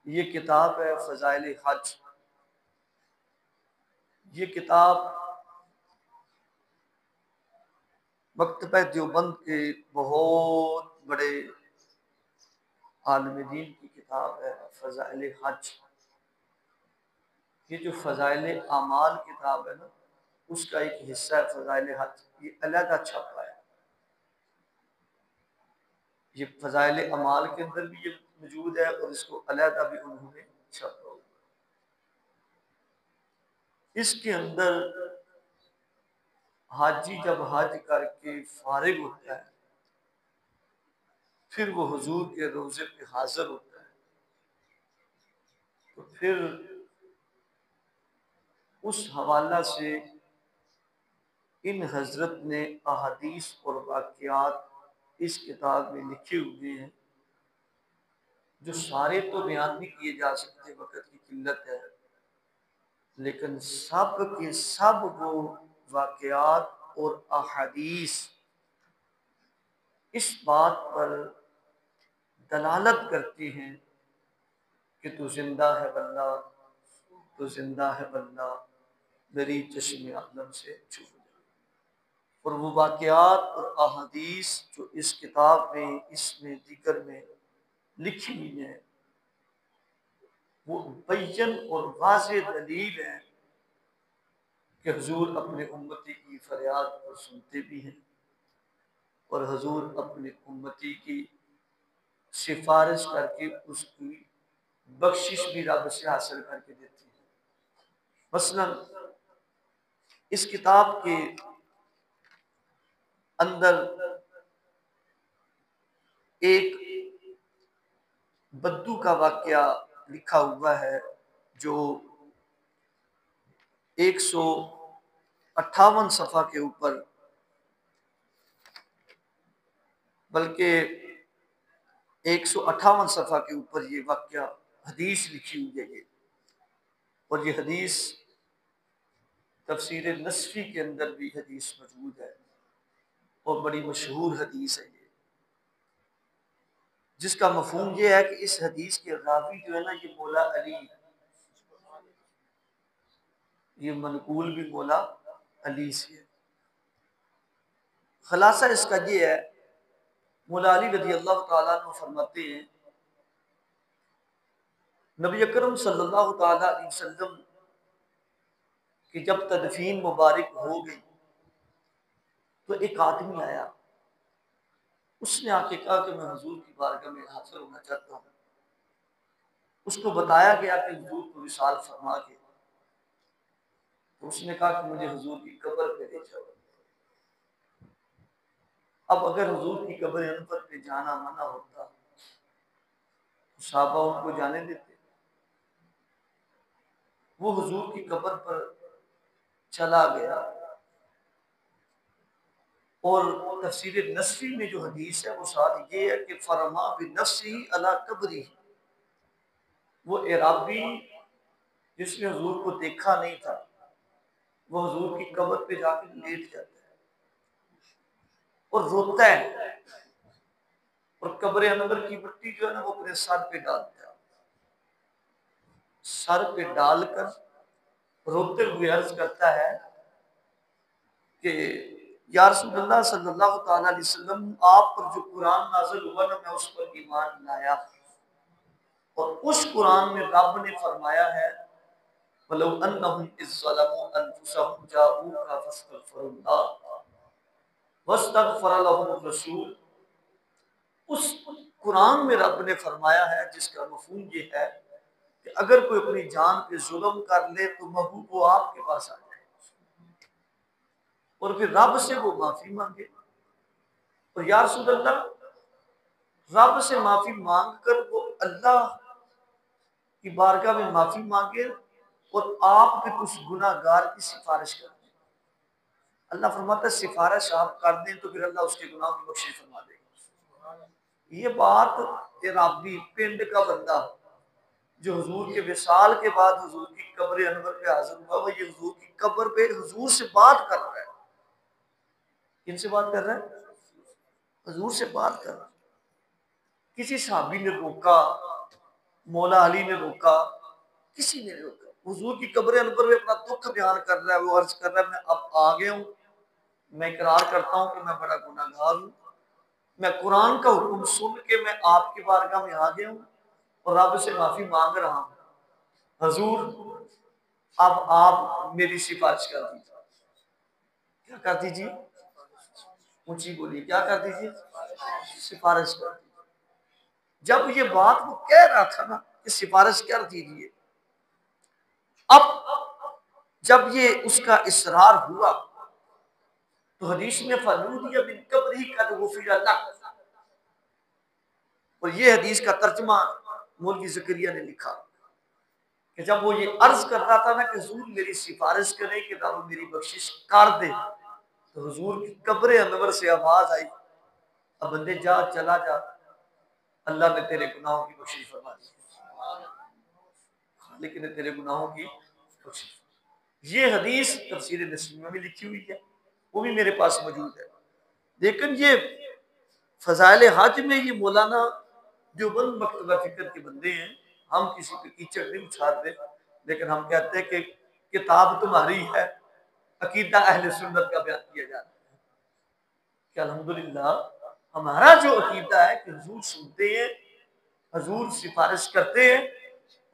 ये किताब है फ़ज़ाइल हज। ये किताब मकतबा देवबंद के बहुत बड़े आलिम दीन की किताब है फ़ज़ाइल हज। ये जो फ़ज़ाइल आमाल किताब है ना, उसका एक हिस्सा है फ़ज़ाइल हज। ये अलग छपा है। ये फ़ज़ाइल अमाल के अंदर भी ये मौजूद है और इसको अलग भी उन्होंने छपा हुआ। इसके अंदर हाजी जब हज करके फारिग होता है, फिर वो हुजूर के रोज़े पे हाजिर होता है, तो फिर उस हवाला से इन हजरत ने अहादीस और वाक़यात इस किताब में लिखे हुए हैं, जो सारे तो बयान नहीं किए जा सकते, वक़्त की किल्लत है, लेकिन सब के सब वो वाक़यात और अहादीस इस बात पर दलालत करती हैं कि तू जिंदा है बल्ला, तो जिंदा है बल्ला, मेरी चश्मे आलम से छू जा। और वो वाक़यात और अहादीस जो इस किताब में इसमें जिक्र में लिखी हुई है, वो बय्यन और वाज़ेह दलील है कि हुजूर अपने उम्मती की फरियाद को सुनते भी हैं और हुजूर अपने उम्मती की सिफारिश करके उसकी बख्शिश भी रब से हासिल करके देते हैं। मसलन इस किताब के अंदर एक बद्दू का वाकया लिखा हुआ है, जो 158 सफ़ा के ऊपर, बल्कि 158 सफ़ा के ऊपर ये वाकया हदीस लिखी हुई है। और ये हदीस तफसीर नसफी के अंदर भी हदीस मौजूद है और बड़ी मशहूर हदीस है ये, जिसका मफहूम ये है कि इस हदीस के रावी जो है ना, ये मौला अली, ये मनकूल भी मौला अली से है। खलासा इसका ये है, मौला अली रज़ी अल्लाह तआला अन्हु फरमाते हैं, नबी अकरम सल्लल्लाहु तआला अलैहि वसल्लम की जब तदफीन मुबारक हो गई, तो एक आदमी आया, उसने आके कहा कि मैं हुजूर की बारगाह में हाजिर होना चाहता हूँ। उसको बताया गया कि हुजूर को विसाल फरमा के, तो उसने कहा कि मुझे हुजूर की कब्र पे ले जाओ। अब अगर हुजूर की कब्र अनवर पे जाना मना होता, तो सहाबा उनको जाने देते। वो हुजूर की कब्र पर चला गया और तफसीर नसफी में जो हदीस है वो साथ ये है कि फरमा भी नफ्सी अला कब्री, वो एराबी जिसने हुजूर को देखा नहीं था, वो हुजूर की कब्र पे जाकर लेट जाता है और रोता है, और कब्र अनवर की मिट्टी जो है ना, वो अपने सर पे डालता है। सर पे डालकर रोते हुए अर्ज करता है कि या रसूलुल्लाह सल्लल्लाहु तआला अलैहि वसल्लम, आप पर जो कुरान नाज़िल हुआ ना, मैं उस पर ईमान लाया, और उस कुरान में रब ने फरमाया है, वलौ अन्नहुम इज़ ज़लमू अनफुसहुम जाऊका फस्तगफिरुल्लाह वस्तगफर लहुम रसूल। उस कुरान में रब ने फरमाया है, जिसका मफहूम ये है कि अगर कोई अपनी जान पे जुल्म कर ले तो महबूब वो आपके पास आ जाए और फिर रब से वो माफी मांगे। तो या रसूल अल्लाह, रब से माफी मांग कर वो अल्लाह की बारगाह में माफी मांगे और आप भी उस गुनाहगार की सिफारिश कर दें। अल्लाह फरमाता है सिफारिश आप कर दें तो फिर अल्लाह उसके गुनाह की बख्शिश फरमा देगा। ये बात इराबी पिंड का बंदा जो हुजूर के विसाल के बाद हुजूर की कब्र अनवर पे हाजिर हुआ, वो ये हुजूर की कब्र पे हुजूर से बात कर रहा है। किनसे बात कर रहा है? हुजूर से बात कर रहा है। किसी साहबी ने रोका, मौला अली ने रोका, किसी ने रोका। हुजूर की कब्र अनवर में अपना दुख बयान कर रहा है, वो अर्ज कर रहा है मैं अब आ गया हूँ, मैं इकरार करता हूँ कि मैं बड़ा गुनाहगार हूँ, मैं कुरान का हुक्म सुन के मैं आपकी बारगाह में आ गया हूँ और रब से माफी मांग रहा हूँ। हजूर अब आप मेरी सिफारिश कर दीजिए। क्या कर दीजिए? ऊंची बोलिए, क्या कर दीजिए? सिफारिश कर दीजिए। जब ये बात वो कह रहा था ना कि सिफारिश कर दीजिए, अब जब ये उसका इसरार हुआ तो हदीस में फनूदिया बिन कब्री कद गुफिर लक, और ये हदीस का तर्जुमा मौलवी ज़करिया ने लिखा कि जब वो ये अर्ज कर रहा था ना कि हुजूर मेरी सिफारिश करें कि वो मेरी बख्शिश कर दे, तो हुजूर की कब्र अनवर से आवाज आई, अब बंदे जा, चला जा, अल्लाह ने तेरे गुनाहों की बख्शिश फरमा दी, लेकिन तेरे गुनाहों की बख्शिश। ये हदीस तफसीर नसीब में भी लिखी हुई है, वो भी मेरे पास मौजूद है। लेकिन ये फजाइल हज में ये मौलाना देवबंद मकतबा फिक्र के बंदे हैं, हम किसी पे कीचड़ नहीं उछालते, लेकिन हम कहते हैं कि किताब तुम्हारी है, अकीदा अहले सुन्नत का बयान किया जाता है कि अल्हम्दुलिल्लाह हमारा जो अकीदा है कि हुजूर सुनते हैं, हुजूर सिफारिश करते हैं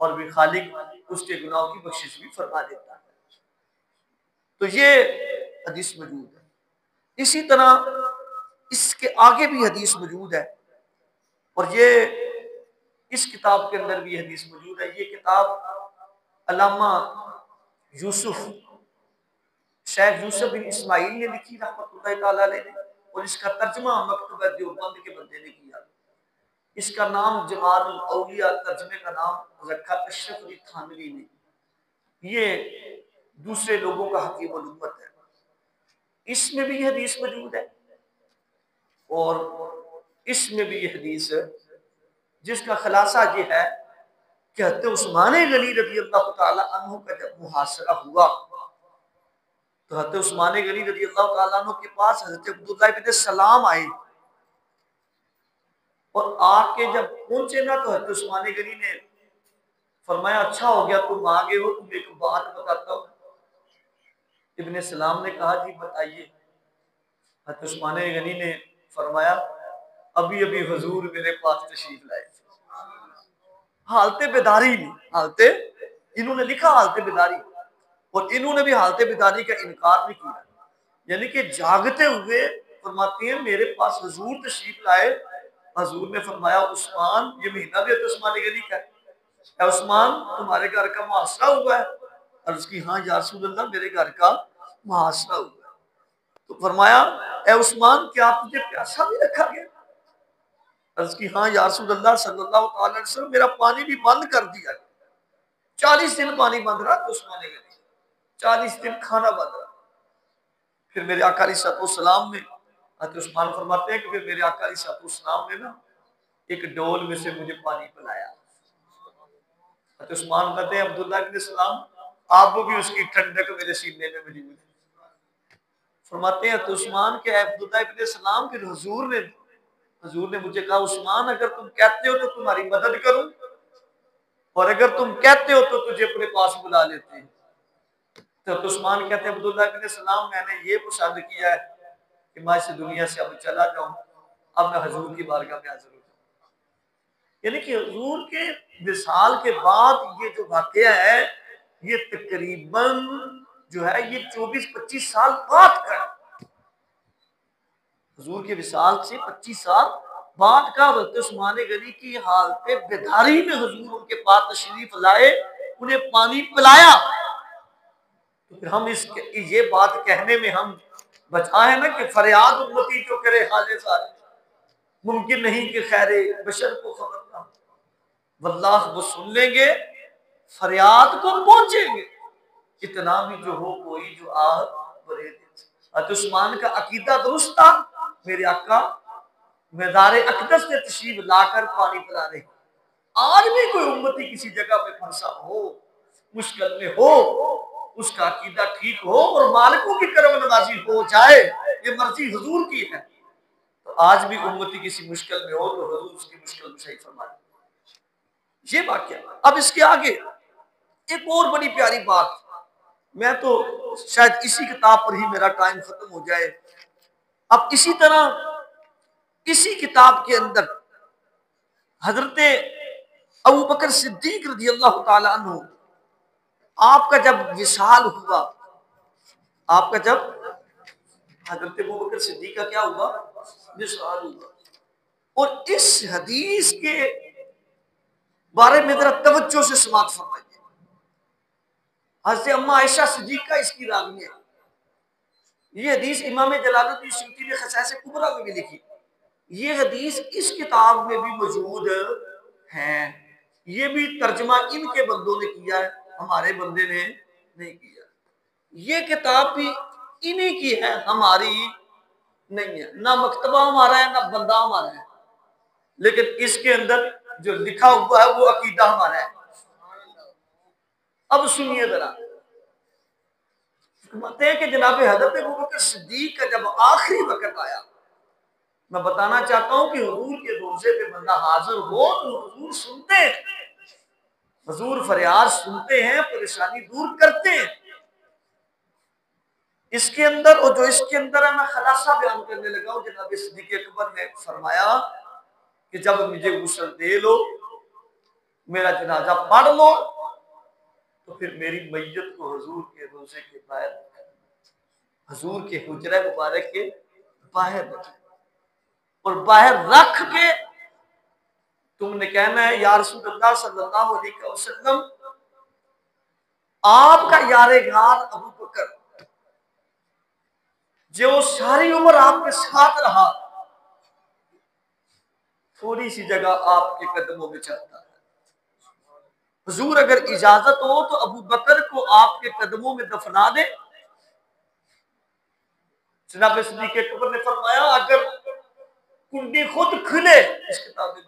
और भी खालिक उसके गुनाहों की बख्शिश भी फरमा देता है। तो ये हदीस मौजूद है। इसी तरह इसके आगे भी हदीस मौजूद है और ये इस किताब के अंदर भी हदीस मौजूद है। ये किताब अल्लामा यूसुफ शेख यूसुफ बिन इस्माइल ने लिखी रहमतुल्लाह तआला अलैह ने, और इसका तर्जुमा मकतबा देवबंद के बंदे ने किया। इसका नाम जमाल औलिया, तर्जुमे का नाम रखा अशरफ अली थानवी ने। ये दूसरे लोगों का हकीम उल उम्मत है। इसमें भी हदीस मौजूद है और इसमें भी ये हदीस है जिसका खुलासा ये है कि हज़रत उस्मान गनी रज़ी अल्लाह तआला अन्हु का जब मुहासरा हुआ तो हज़रत उस्मान गनी रज़ी अल्लाह तआला अन्हु के पास हज़रत अब्दुल्लाह इब्न सलाम आए, और आके जब पहुंचे ना तो हज़रत उस्मान गनी ने फरमाया अच्छा हो गया तुम आ गए हो, तुम एक बात बताता हूँ। इब्न सलाम ने कहा जी बताइए। हज़रत उस्मान गनी ने फरमाया अभी अभी हुजूर मेरे पास तशरीफ लाए, हालते बेदारी में, हालते इन्होंने लिखा हालते बेदारी, और इन्होंने भी हालते बेदारी का इनकार नहीं किया, यानी कि जागते हुए फरमाते हैं मेरे पास हुजूर तशरीफ लाए। हुजूर ने फरमाया उस्मान, ये महीना भी तो उस्मान गनी का है, उस्मान तुम्हारे घर का मुहासरा हुआ है? और उसकी हाँ या रसूल अल्लाह मेरे घर का मुहासरा हुआ है। तो फरमाया ए उस्मान क्या तुझे प्यासा भी रखा गया? की हाँ या रसूल अल्लाह सल्लल्लाहु अलैहि वसल्लम मेरा पानी भी बंद कर दिया, 40 दिन पानी बंद रहा। तो उस्मान गनी 40 दिन खाना बंद रहा। फिर मेरे आका अलैहिस्सलाम ने, उस्मान फरमाते हैं कि फिर मेरे आका अलैहिस्सलाम ने ना एक डोल में से मुझे पानी पिलाया। उस्मान कहते हैं अब्दुल्लाह इब्न सलाम आप भी उसकी ठंडक मेरे सीने में मौजूद है। फरमाते हैं तो उस्मान के अब्दुल्लाह इब्न सलाम फिर हुजूर ने मुझे कहा उस्मान अगर तुम कहते हो तो तुम्हारी मदद करूं, और अगर तुम कहते हो तो तुझे अपने पास बुला लेते हैं। तो उस्मान कहते हैं अब्दुल्लाह इब्न सलाम मैंने ये पसंद किया है कि मैं इस दुनिया से अब चला जाऊं, अब मैं हुजूर की बारगाह में हाजिर हो जाऊं। यानी कि हुजूर के विसाल के बाद ये जो वाकया है ये तकरीबन जो है ये 24-25 साल बाद का, हुजूर के विसाल से 25 साल बाद का। उस्मान गनी की हालत बेदारी में हुजूर उनके पास तशरीफ लाए, उन्हें पानी पिलाया। तो फिर हम इस ये बात कहने में हम बचा है ना कि फरियाद उम्मती जो करे हाले सारे, मुमकिन नहीं कि खैरे बशर को खबर ना, वल्लाह वो सुन लेंगे, फरियाद को पहुंचेंगे, इतना भी जो हो कोई जो आह बरे दे। उस्मान का अकीदा दुरुस्त था, मेरे आका मैदार अकदस से तशरीफ लाकर पानी पिला रहे। आज भी कोई उम्मती किसी जगह पे फंसा हो, मुश्किल में हो, उसका अकीदा ठीक हो और मालिकों की करम नवाजी हो जाए, ये मर्जी हुजूर की है, तो आज भी उम्मती किसी मुश्किल में हो तो हुजूर उसकी मुश्किल में सही फरमा दे। ये वाक्य। अब इसके आगे एक और बड़ी प्यारी बात, मैं तो शायद इसी किताब पर ही मेरा टाइम खत्म हो जाए। अब इसी तरह इसी किताब के अंदर हजरत अबू बकर सिद्दीक रज़ी अल्लाह ताला अन्हु, आपका जब विसाल हुआ, आपका जब हजरत अबू बकर सिद्दीक का क्या हुआ, विसाल हुआ। और इस हदीस के बारे में जरा तवज्जो से समात फरमाइए। हजरत अम्मा आयशा सिद्दीका इसकी रावी है। ये हदीस इमाम जलालुद्दीन सूती ने खसाइस कुबरा में भी लिखी। ये हदीस इस किताब में भी मौजूद है। ये भी तर्जमा इनके बंदों ने किया है, हमारे बंदे ने नहीं किया। ये किताब भी इन्हीं की है, हमारी नहीं है। ना मकतबा हमारा है, ना बंदा हमारा है, लेकिन इसके अंदर जो लिखा हुआ है वो अकीदा हमारा है। अब सुनिए जरा, कहते हैं कि जनाब हजरत अबू बकर सिद्दीक का जब आखिरी वक्त आया, मैं बताना चाहता हूं कि हुजूर के रोजे पे बंदा हाजिर हो तो हुजूर सुनते हैं, हुजूर फरियाद सुनते हैं, परेशानी दूर करते हैं। इसके अंदर, और जो इसके अंदर है, मैं खलासा बयान करने लगा हूं। जनाब सिद्दीक अकबर ने फरमाया कि जब मुझे गुस्ल दे लो, मेरा जनाजा पढ़ लो, तो फिर मेरी मैयत को हुजूर के रोजे के बाहर, हुजूर के हुजरा मुबारक के बाहर रख, और बाहर रख के तुमने कहना है या रसूलुल्लाह सल्लल्लाहु अलैहि वसल्लम, आपका यारे गार अबू बकर जो सारी उम्र आपके साथ रहा, थोड़ी सी जगह आपके कदमों में चलता है। हुजूर अगर इजाजत हो तो अबू बकर को आपके कदमों में दफना दे। जनाब सिद्दीक अकबर ने फरमाया अगर कुंडी खुद खुले, इस किताब में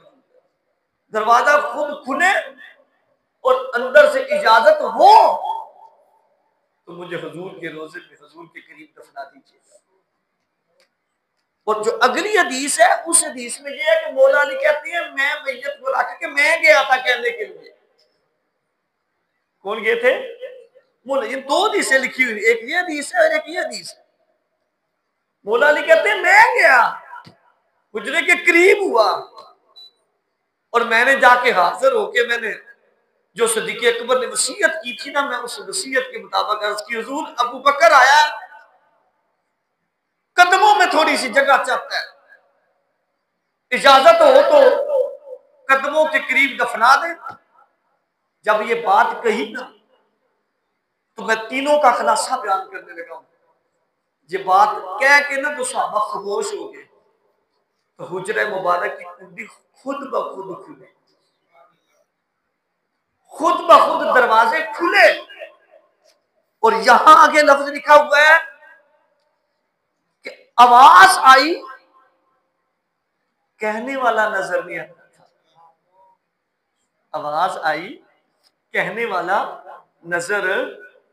दरवाजा खुद खुले और अंदर से इजाजत हो तो मुझे हुजूर के रोजे पे हुजूर के करीब दफना दीजिएगा। और जो अगली हदीस है, उस हदीस में यह है कि मौला अली कहती है मैं मैयत को रख के मैं गया था कहने के लिए। कौन गए थे? मौला। ये दो हदीसें लिखी हुई, एक ये हदीस है और एक ये हदीस है। मौला अली कहते हैं मैं गया, हुजरे के करीब हुआ, और मैंने जाके हाजिर होके मैंने जो सिद्दीक अकबर ने वसीयत की थी ना, मैं उस वसीयत के मुताबिक अर्ज की हुजूर अबू बकर आया, कदमों में थोड़ी सी जगह चाहता है, इजाजत हो तो कदमों के करीब दफना दे। जब ये बात कही ना, तो मैं तीनों का खुलासा बयान करने लगा हूं। ये बात कह के ना तो सहाबा खामोश हो गए, तो हुजरा मुबारक की कुंडी खुद ब खुद खुले, खुद ब खुद दरवाजे खुले, और यहां आगे लफ्ज लिखा हुआ है कि आवाज आई, कहने वाला नजर नहीं आता था। आवाज आई, कहने वाला नजर,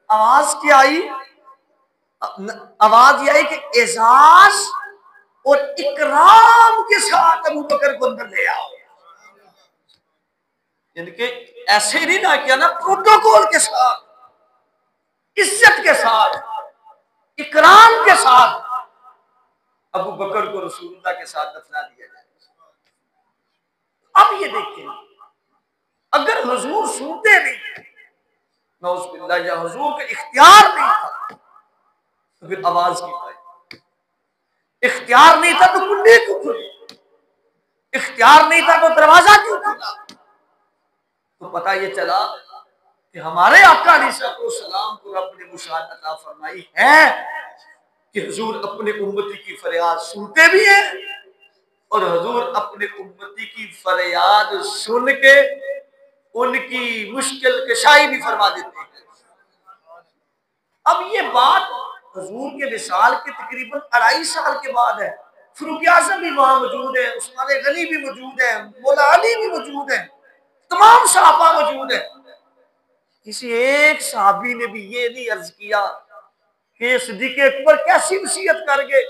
आवाज क्या आई? आवाज यह आई कि एजाज और इकराम के साथ अबू बकर को अंदर ले आओ। यानी कि ऐसे नहीं ना किया ना, प्रोटोकॉल के साथ, इज्जत के साथ, इकराम के साथ अबू बकर को रसूलुल्लाह के साथ दफना दिया जाए। अब ये देखिए, अगर हुजूर सुनते नहीं, नौज़ुबिल्लाह, या हुजूर का इख्तियार नहीं था, तो फिर आवाज की पाई। इख्तियार नहीं था तो कुंडी क्यों खुली? इख्तियार नहीं था तो दरवाजा क्यों खुला? तो पता ये चला कि हमारे आका अलैहिस्सलाम को रब ने मुशाहदत अता फरमाई है कि हुजूर अपने उम्मती की फरियाद सुनते भी हैं, और हुजूर अपने उम्मती की फरियाद सुन के उनकी मुश्किल कशाई भी फरमा देते हैं। अब ये बात हुजूर के विसाल के तकरीबन 2.5 साल के बाद है। फारूक आज़म भी वहां मौजूद है, उस्मान गनी भी मौजूद है, मौला अली भी मौजूद है, तमाम सहाबा मौजूद है। किसी एक सहाबी ने भी ये नहीं अर्ज किया कि सिद्दीक अकबर कैसी वसीयत कर गए,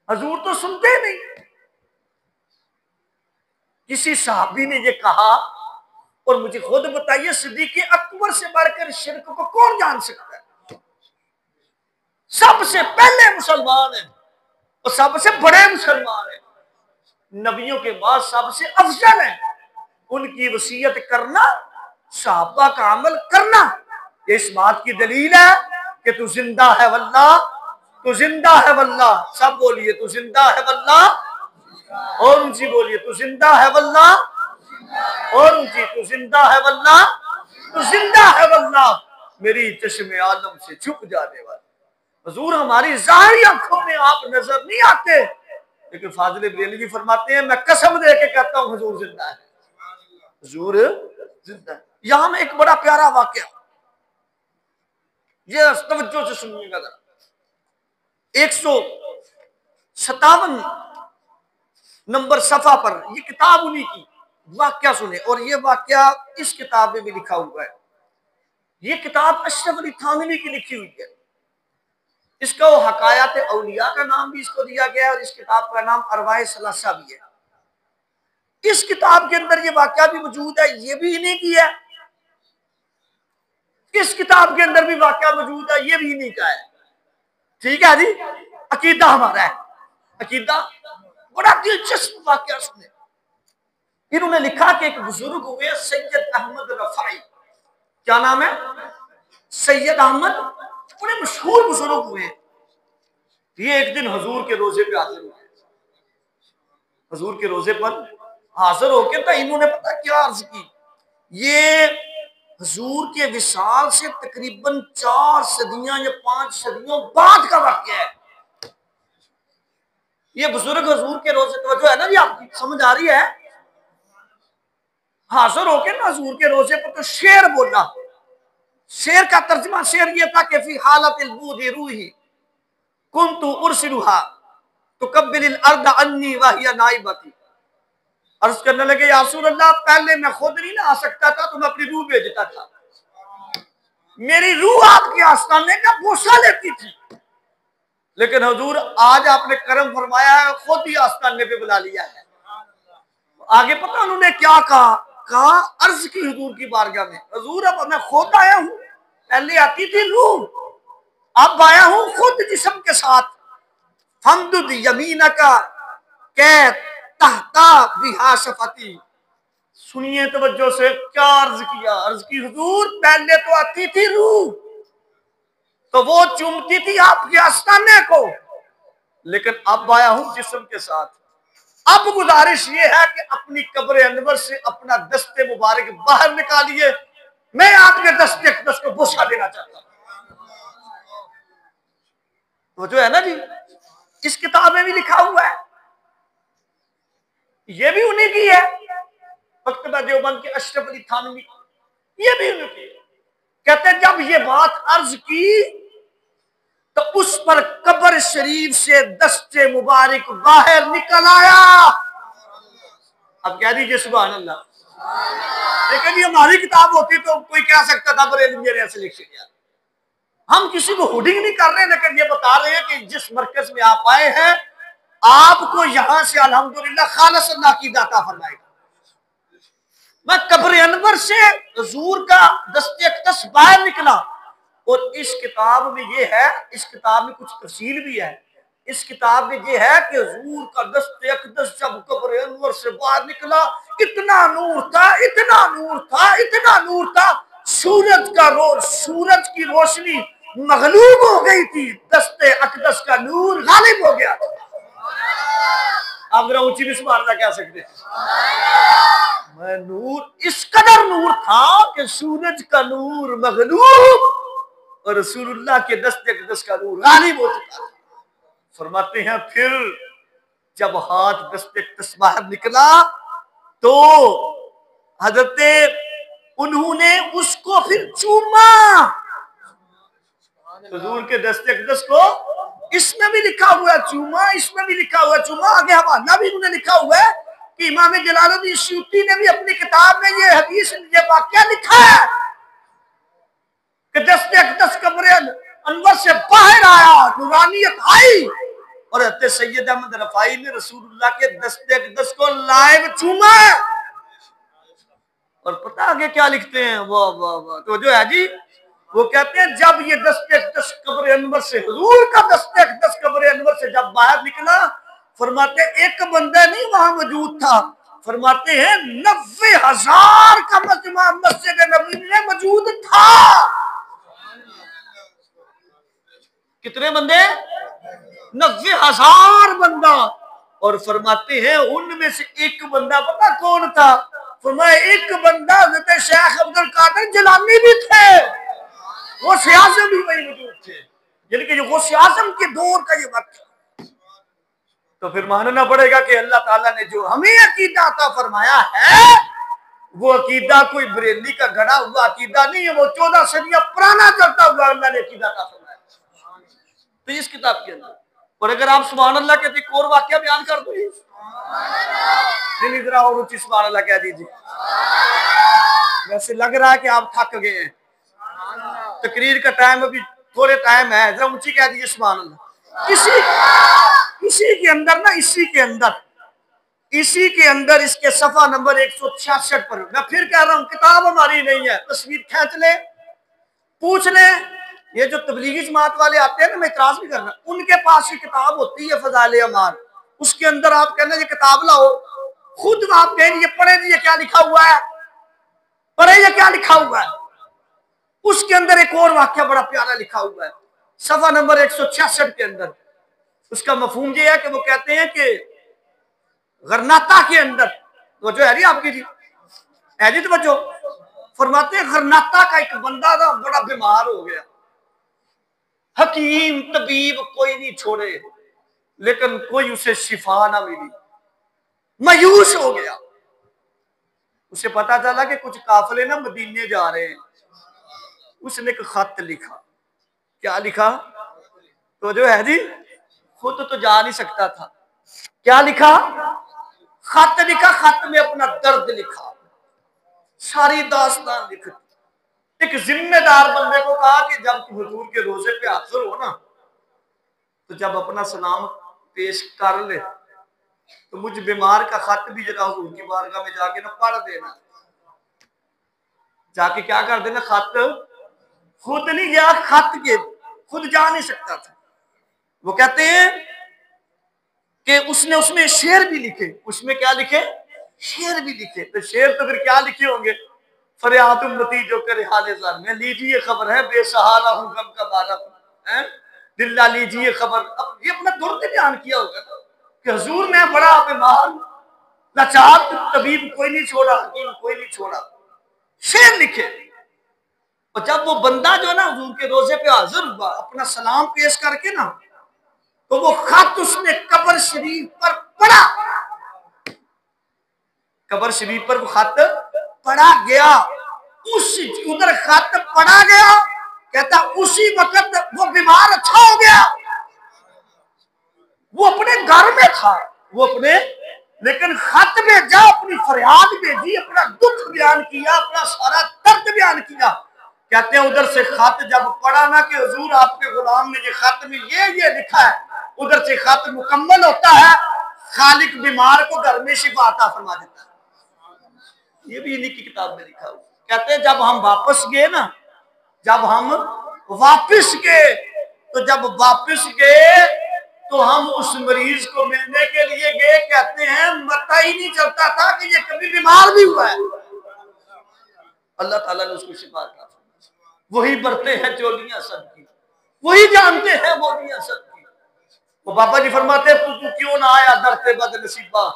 हुजूर तो सुनते नहीं। किसी सहाबी ने ये कहा और मुझे खुद बताइए, सिद्दीक़ अकबर से बढ़कर शिर्क को कौन जान सकता है? सबसे पहले मुसलमान है और सबसे बड़े मुसलमान है, नबियों के बाद सबसे अफजल है। उनकी वसीयत करना, सहाबा का अमल करना, ये इस बात की दलील है कि तू जिंदा है वल्लाह, तू जिंदा है वल्लाह। सब बोलिए तू जिंदा है वल्लाह, और ऊंची बोलिए तू जिंदा है वल्लाह, और ऊंची तू जिंदा है वल्लाह, तू जिंदा है वल्लाह, मेरी चश्मे आलम से छुप जाने वाला। हुजूर हमारी ज़ाहिरी आंखों में आप नजर नहीं आते, लेकिन फाजिल बरेलवी फरमाते हैं, मैं कसम दे के कहता हूं हुजूर जिंदा है, हुजूर जिंदा है। यहां में एक बड़ा प्यारा वाकया, ये तवज्जो से सुनिएगा जरा। 157 नंबर सफा पर ये किताब उन्हीं की, वाकया सुने। और ये वाकया इस किताब में भी लिखा हुआ है। ये किताब अशरफ अली थानवी की लिखी हुई है। इसका वो हकायात औलिया का नाम भी इसको दिया गया है, और इस किताब का नाम अरवाए सलासा भी है। इस किताब के अंदर ये वाकया भी मौजूद है, ये भी इन्हीं की है। इस किताब के अंदर भी वाकया मौजूद है, ये भी इन्हीं का है। ठीक है जी, अकीदा हमारा है, अकीदा। बड़ा दिलचस्प वाकया सुने। इन्होंने लिखा कि एक बुजुर्ग हुए सैयद अहमद रफाई, क्या नाम है? सैयद अहमद, बड़े मशहूर बुजुर्ग हुए। ये एक दिन हुजूर के रोजे पे हाजिर हुए। हुजूर के रोजे पर हाजिर होकर तो इन्होंने पता क्या अर्ज की, ये हुजूर के विसाल से तकरीबन 4 सदियां या 5 सदियों बाद का वाकया है। ये बुजुर्ग हुजूर के रोजे, तवज्जो है ना जी, आपकी समझ आ रही है? हाजिर होके ना हुजूर के रोजे पर तो शेर बोला। शेर का तर्जुमा शेर ये था कि फी हालत बूदी रूही कुन्तु उर्सिलुहा तुकब्बिल अर्द अन्नी वहिया नाइबती। अर्ज करने लगे, या रसूल अल्लाह, पहले मैं खुद नहीं ना आ सकता था, तो मैं अपनी रूह भेजता था। मेरी रूह आपके आस्थाने का बोसा लेती थी, लेकिन हुजूर आज आपने करम फरमाया है, खुद ही आस्थाने पे बुला लिया है। आगे पता उन्होंने क्या कहा अर्ज की हुजूर की बारगाह में, हुजूर अब मैं खुद आया हूं, पहले आती थी रूह, अब आया हूं खुद जिस्म के साथ। हमदुद यमीना का कै तहता बिहा शफती। सुनिए तवज्जो से, क्या अर्ज किया? अर्ज की हुजूर पहले तो आती थी रूह, तो वो चूमती थी आपके आस्थाने को, लेकिन अब आया हूं जिस्म के साथ। अब गुजारिश ये है कि अपनी कब्र अनवर से अपना दस्ते मुबारक बाहर निकालिए, मैं आपके दस्ते अक़दस को बुशा देना चाहता हूं। तो जो है ना जी, इस किताब में भी लिखा हुआ है, ये भी उन्हीं की है, मकतबा देवबंद के अशरफ अली थानवी, ये भी उन्हीं की है। कहते हैं जब ये बात अर्ज की तो उस पर कब्र शरीफ से दस्ते मुबारक बाहर निकल आया। अब कह दीजिए सुभान अल्लाह। लेकिन ये हमारी किताब होती तो कोई कह सकता था बरेलवी ने ऐसे लिख दिया। हम किसी को हुडिंग नहीं कर रहे, लेकिन ये बता रहे हैं कि जिस मरकज में आप आए हैं, आपको यहां से अल्हम्दुलिल्लाह खालिस अल्लाह की दाता फरमाएगा। मैं कब्र अनवर से हुजूर का दस्ते अक़दस बाहर निकला। और इस किताब में ये है, इस किताब में कुछ तफसील भी है। इस किताब में ये है कि हुजूर का दस्ते अक़दस जब कब्र अनवर से बाहर निकला, इतना नूर था, इतना नूर था, इतना नूर था, सूरज की रोशनी मगलूब हो गई थी, दस्ते अक़दस का नूर गालिब हो गया। आप जरा ऊंची भी सुभान अल्लाह कह सकते हैं। मैं नूर इस कदर नूर था कि सूरज का नूर मगलूब और रसूलुल्लाह के दस्ते अक़दस का नूर गालिब हो चुका। फरमाते हैं फिर जब हाथ दस्ते अक़दस बाहर निकला तो हजरत उन्होंने उसको फिर चूमा, हुजूर के दस्ते अक़दस को। इसमें भी लिखा हुआ है चूमा, इसमें भी लिखा हुआ है चूमा। आगे हवाला भी उन्होंने लिखा हुआ है कि इमाम जलालुद्दीन सूती ने भी अपनी किताब में ये हदीस, ये वाकया लिखा है कि दस्ते अक़दस कब्र अनवर से बाहर आया, नूरानियत आई, और हज़रत सैयद अहमद रफ़ाई ने रसूलुल्लाह के दस्ते अक़दस को लाइव चूमा। और पता आगे क्या लिखते हैं, वाह वाह वाह, तो जो है जी वो कहते हैं जब ये दस कब्र अनवर से, हुजूर का दस कब्र अनवर से जब बाहर निकला, फरमाते एक बंदा नहीं वहां मौजूद था, फरमाते हैं 90,000 का मजमा मस्जिद नबी में मौजूद था। कितने बंदे? 90,000 बंदा। और फरमाते हैं उनमें से एक बंदा पता कौन था? फरमाया एक बंदा हज़रत शेख अब्दुल कादिर जिलानी भी थे, वो सियासम भी वही मौजूद थे, यानी कि वो सियासम के दौर का ये वक्त। तो फिर मानना पड़ेगा कि अल्लाह ताला ने जो हमें अकीदा अता फरमाया है वो अकीदा कोई बरेली का गढ़ा हुआ अकीदा नहीं है, वो 14 सदियां पुराना चलता हुआ अल्लाह ने अकीदा अता फरमाया तो इस किताब के अंदर। और अगर आप सुभान अल्लाह कहते एक और वाकया बयान कर दो, जरा और ऊंची सुभान अल्लाह कह दीजिए। वैसे लग रहा है कि आप थक गए हैं, तकरीर का टाइम अभी थोड़े टाइम है, जरा ऊंची कह दीजिए सुभान अल्लाह। इसी के अंदर ना, इसी के अंदर इसके सफा नंबर 166 पर, मैं फिर कह रहा हूं किताब हमारी नहीं है, तस्वीर खींच ले, पूछ ले। ये जो तबलीगी जमात वाले आते हैं ना, मैं इतराज भी कर रहा हूं, उनके पास ये किताब होती है फजाइल अमाल, उसके अंदर आप कहना ये किताब लाओ, खुद आप कहेंगे पढ़े ये क्या लिखा हुआ है, पढ़े ये क्या लिखा हुआ है। उसके अंदर एक और वाक्य बड़ा प्यारा लिखा हुआ है सफा नंबर 166 के अंदर। उसका मफहूम ये है कि वो कहते हैं कि गरनाता के अंदर, तो जो है जी आपकी जी है जी, तो बच्चों फरमाते हैं गरनाता का एक बंदा था, बड़ा बीमार हो गया, हकीम तबीब कोई नहीं छोड़े, लेकिन कोई उसे शिफा ना मिली, मायूस हो गया। उसे पता चला कि कुछ काफिले ना मदीने जा रहे हैं, उसने एक खत लिखा। क्या लिखा? तो जो है जी खुद तो जा नहीं सकता था, क्या लिखा? खत लिखा, खत में अपना दर्द लिखा, सारी दास्तान लिखी। एक जिम्मेदार बंदे को कहा कि जब तुम हुजूर के रोजे पे हाजिर हो ना, तो जब अपना सलाम पेश कर ले तो मुझ बीमार का खत भी जरा हुजूर की बारगाह में जाके ना पढ़ देना, जाके क्या कर देना, खत खुद नहीं गया, खत के खुद जा नहीं सकता था। वो कहते हैं कि उसने उसमें शेर भी लिखे, उसमें क्या लिखे? शेर भी लिखे। तो शेर तो फिर क्या लिखे होंगे? फरियाद उम्मती जो करे हाले ज़र में, लीजिए खबर है बेसहारा हूं गम का मारा है, दिल्ला लीजिए खबर। अब ये अपना दुर्द बयान किया होगा कि हुजूर मैं बड़ा बीमार, लाचार, तबीब कोई नहीं छोड़ा, हकीम कोई नहीं छोड़ा, शेर लिखे। और जब वो बंदा जो ना हुजूर के रोजे पे हाजिर हुआ अपना सलाम पेश करके ना, तो वो खत उसने कब्र शरीफ पर पढ़ा, कब्र शरीफ पर वो खत पढ़ा गया, उस उधर खत पढ़ा गया। कहता उसी वक्त वो बीमार अच्छा हो गया, वो अपने घर में था, वो अपने, लेकिन खत भेजा, अपनी फरियाद भेजी, अपना दुख बयान किया, अपना सारा दर्द बयान किया। कहते हैं उधर से खत जब पढ़ा ना कि हुजूर आपके गुलाम ने ये खत में ये लिखा है, उधर से खत मुकम्मल होता है, खालिक बीमार को घर में शिफा अता फरमा देता है। ये भी इन्हीं की किताब में लिखा हुआ। कहते हैं जब हम वापस गए ना, जब हम वापस गए, तो जब वापस गए तो हम उस मरीज को मिलने के लिए गए, कहते हैं पता ही नहीं चलता था कि ये कभी बीमार भी हुआ है। अल्लाह ताला ने उसको शिफा अता फरमाई। वही बरते हैं चोलियां सबकी, वही जानते हैं बोलियां सबकी। वो बाबा जी फरमाते तू क्यों ना आया दरते बद नसीबा,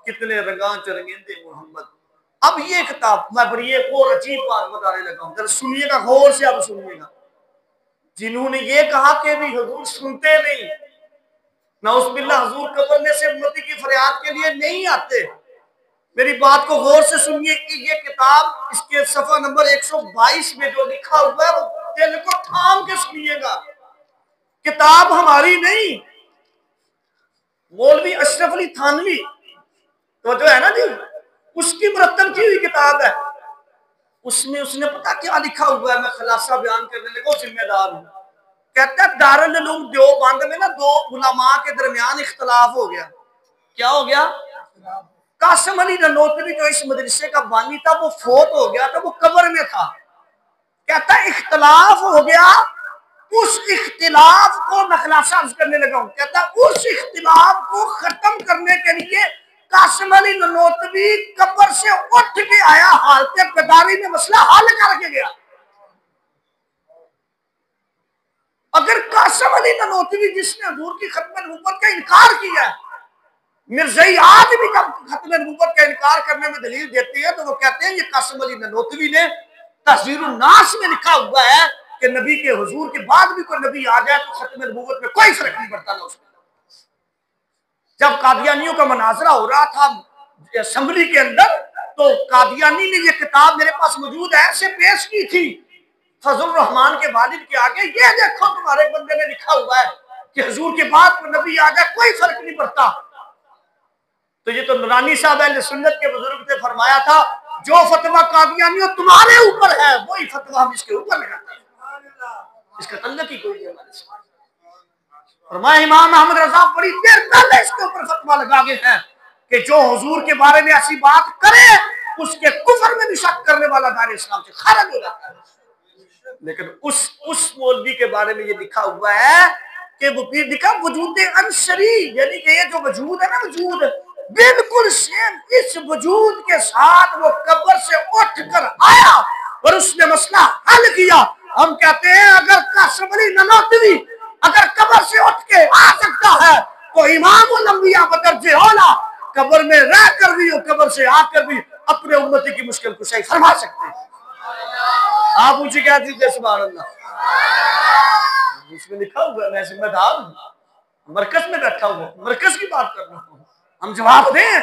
कितने रंगा चरगेंदे मोहम्मद। अब ये किताब मैं बड़ी एक और अजीब बात बताने लगा हूं, जरा सुनिएगा गौर से, अब सुनिएगा। जिन्होंने ये कहा कि भी हुजूर सुनते नहीं, नाउज़ुबिल्लाह हुजूर कब्र में से उम्मती की फरियाद के लिए नहीं आते, मेरी बात को गौर से सुनिए कि ये किताब इसके सफा नंबर 122 में जो लिखा हुआ है वो दिल को थाम के सुनिएगा। किताब हमारी नहीं, मौलवी अशरफ अली थानवी तो जो है ना जी, उसकी मुरत्तब की हुई किताब है। उसमें उसने पता क्या लिखा हुआ है, मैं खुलासा बयान करने लगा, जिम्मेदार हूं। कहता है दारुल उलूम देवबंद में ना दो उलमा के दरमियान इख्तलाफ हो गया। क्या हो गया? कासिम अली ननोतवी जो इस मदरसे का बानी था वो फोत हो गया था, वो कब्र में था। कहता इख्तलाफ हो गया, उस इख्तिलाफ को मैं खुलासा अर्ज करने लगा हूं। कहता उस इख्तिलाफ को खत्म करने के लिए कासिम अली ननोतवी कब्र से उठ के आया, हालत बेदारी में मसला हल करके गया। अगर कासिम अली ननोतवी जिसने हुजूर की खत्म नबूवत का इनकार किया, मिर्ज़ाई आज भी जब खत्म नबूवत का इनकार करने में दलील देते हैं तो वो कहते हैं ये कासिम अली ननोतवी ने तहज़ीरुन नास में लिखा हुआ है कि नबी के हुजूर के बाद भी कोई नबी आ जाए तो खत्म नबूवत में कोई फर्क नहीं पड़ता ना उसमें। जब कादियानियों का मुनाजरा हो रहा था असेंबली के अंदर, तो कादियानी ने ये किताब मेरे पास मौजूद है ऐसे पेश की थी फजल रहमान के वालिद के आगे, ये देखो तुम्हारे बंदे ने लिखा हुआ है कि हुजूर के बाद कोई नबी आ जाए कोई फर्क नहीं पड़ता। तो ये तो नूरानी साहब अहले सुन्नत के बुजुर्ग ने फरमाया था, जो फतवा कादियानियों तुम्हारे ऊपर है वही फतवा हम इसके ऊपर लगाते हैं, इसका तल्लुक ही कोई नहीं हमारे साथ। फरमाया इमाम अहमद रजा बड़ी देर पहले इसके ऊपर फतवा लगा गए हैं कि जो हुजूर के बारे में ऐसी बात करे उसके कुफर में भी शक करने वाला दायरे इस्लाम से खारिज हो जाता है। लेकिन उस मौलवी के बारे में ये लिखा हुआ है कि वो फिर लिखा वजूद अंसरी, यानी कि ये जो वजूद है ना, वजूद बिल्कुल सेम इस वजूद के साथ वो कब्र से उठ कर आया और उसने मसला हल किया। हम कहते हैं अगर कासिम अली ननोतवी अगर कब्र से उठ के आ सकता है तो इमामुल अंबिया बदरजे औला कब्र में रह कर भी और कब्र से आकर भी अपने उम्मती की मुश्किल कुशाई फरमा सकते हैं। आप ऊंची क्या दीजिए सुभान अल्लाह। इसमें लिखा हुआ, मैं जिम्मेदार हूं, मरकज में बैठा हुआ, मरकज की बात कर रहा हूं, हम जवाब दें,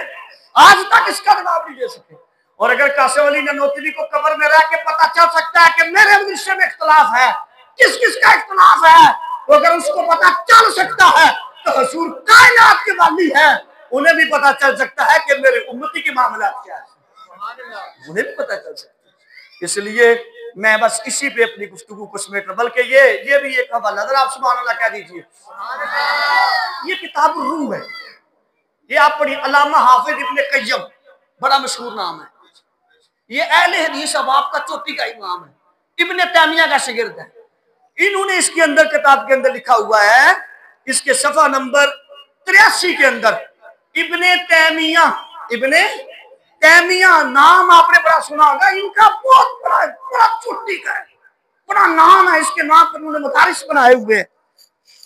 आज तक इसका जवाब नहीं दे सके। और अगर कासिम अली ननोतवी को कब्र में रह के पता चल सकता है कि मेरे मदरसे में इख्तिलाफ है, किस किस का इख्तिलाफ है, तो अगर उसको पता चल सकता है तो हुजूर कायनात के वाली है, उन्हें भी पता चल सकता है कि मेरे उम्मती के मामला क्या है, उन्हें भी पता चल सकता है। इसलिए मैं बस इसी पे अपनी गुफ्तगू को समेट, बल्कि ये भी एक हवाला, अगर आप सुभान अल्लाह कह दीजिए। ये किताब रूह है, ये आप पढ़िए, अल्लामा हाफिज इब्ने कय्यम, बड़ा मशहूर नाम है। ये अहले हदीस अहबाब का चोटी का इमाम है, इब्ने तैमिया का शागिर्द है। इन्होंने इसके अंदर किताब के अंदर लिखा हुआ है, इसके सफा नंबर 83 के अंदर इब्ने तैमिया नाम आपने बड़ा सुना होगा, इनका बहुत बड़ा चोटी का है, बड़ा नाम है, इसके नाम पर उन्होंने मदारिस बनाए हुए।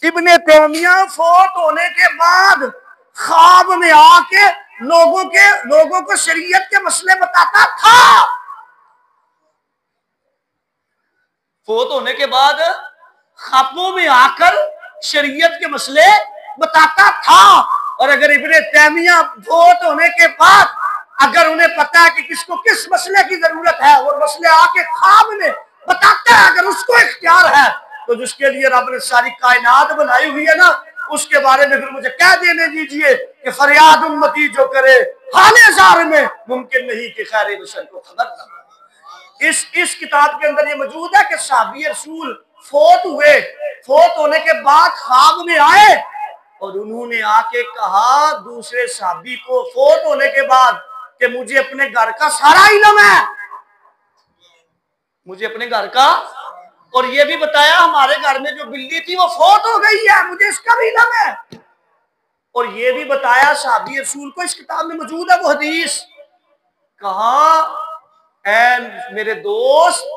इब्ने तैमिया फौत होने के बाद ख्वाब में आके लोगों को शरीयत के मसले बताता था। फौत होने के बाद ख्वाबों में आकर शरीयत के मसले बताता था। और अगर इब्ने तैमिया फौत होने के बाद अगर उन्हें पता है कि किसको किस मसले की जरूरत है और मसले आके ख्वाब में बताता है, अगर उसको इख्तियार है, तो जिसके लिए रब ने सारी कायनात बनाई हुई है ना, उसके बारे में फिर मुझे कह देने दीजिए कि फरियाद उम्मती जो करे हाले जार में मुमकिन नहीं कि खैर बशर को खबर न। इस किताब के अंदर ये मौजूद है कि साहबी रसूल फौत हुए, फौत होने के बाद ख्वाब में आए और उन्होंने आके कहा दूसरे साहबी को फौत होने के बाद कि मुझे अपने घर का सारा इल्म है, मुझे अपने घर का, और ये भी बताया हमारे घर में जो बिल्ली थी वो फौत हो गई है, मुझे इसका भी इल्म है। और ये भी बताया साहबी रसूल को, इस किताब में मौजूद है वो हदीस, कहा ऐ मेरे दोस्त,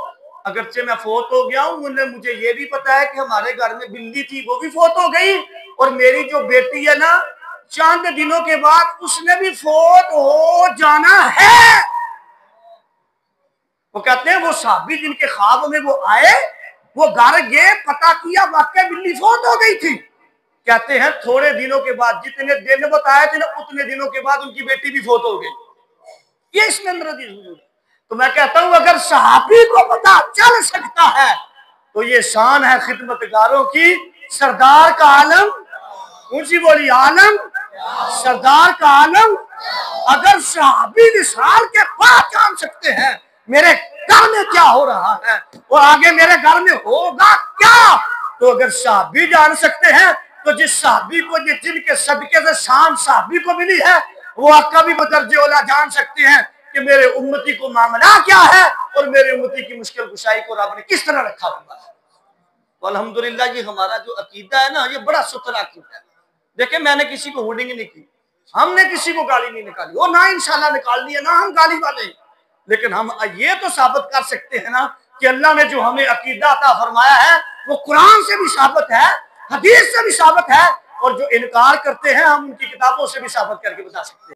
अगरचे मैं फौत हो गया हूं, मुझे ये भी पता है कि हमारे घर में बिल्ली थी वो भी फौत हो गई, और मेरी जो बेटी है ना चंद दिनों के बाद उसने भी फौत हो जाना है। वो कहते हैं वो साहबी जिनके ख्वाब में वो आए, वो घर गए, पता किया वाकई बिल्ली फौत हो गई थी। कहते हैं थोड़े दिनों के बाद, जितने दिन बताए थे ना उतने दिनों के बाद उनकी बेटी भी फौत हो गई। ये इसमें अंदर हदीस। तो मैं कहता हूं अगर सहाबी को पता चल सकता है तो ये शान है खिदमतगारों की, सरदार का आलम, ऊंची बोली आलम, सरदार का आलम। अगर सहाबी विशाल के पास जान सकते हैं मेरे घर में क्या हो रहा है और आगे मेरे घर में होगा क्या, तो अगर सहाबी जान सकते हैं तो जिस सहाबी को, जिनके सदके से शान सहाबी को मिली है, वो आका भी बदर्जे औला जान सकते हैं कि मेरे उम्मती को मामला क्या है और मेरे उम्मती की मुश्किल कुशाई को रब ने किस तरह रखा हुआ है। तो अल्हम्दुलिल्लाह ये हमारा जो अकीदा है ना, ये बड़ा सुथरा अकीदा है। देखिए, मैंने किसी को होर्डिंग नहीं की, हमने किसी को गाली नहीं निकाली, और ना इंशाल्लाह निकालनी है, ना हम गाली वाले। लेकिन हम ये तो साबित कर सकते हैं ना कि अल्लाह ने जो हमें अकीदा अता फरमाया है वो कुरान से भी साबित है, हदीस से भी साबित है, और जो इनकार करते हैं हम उनकी किताबों से भी साबित करके बता सकते हैं।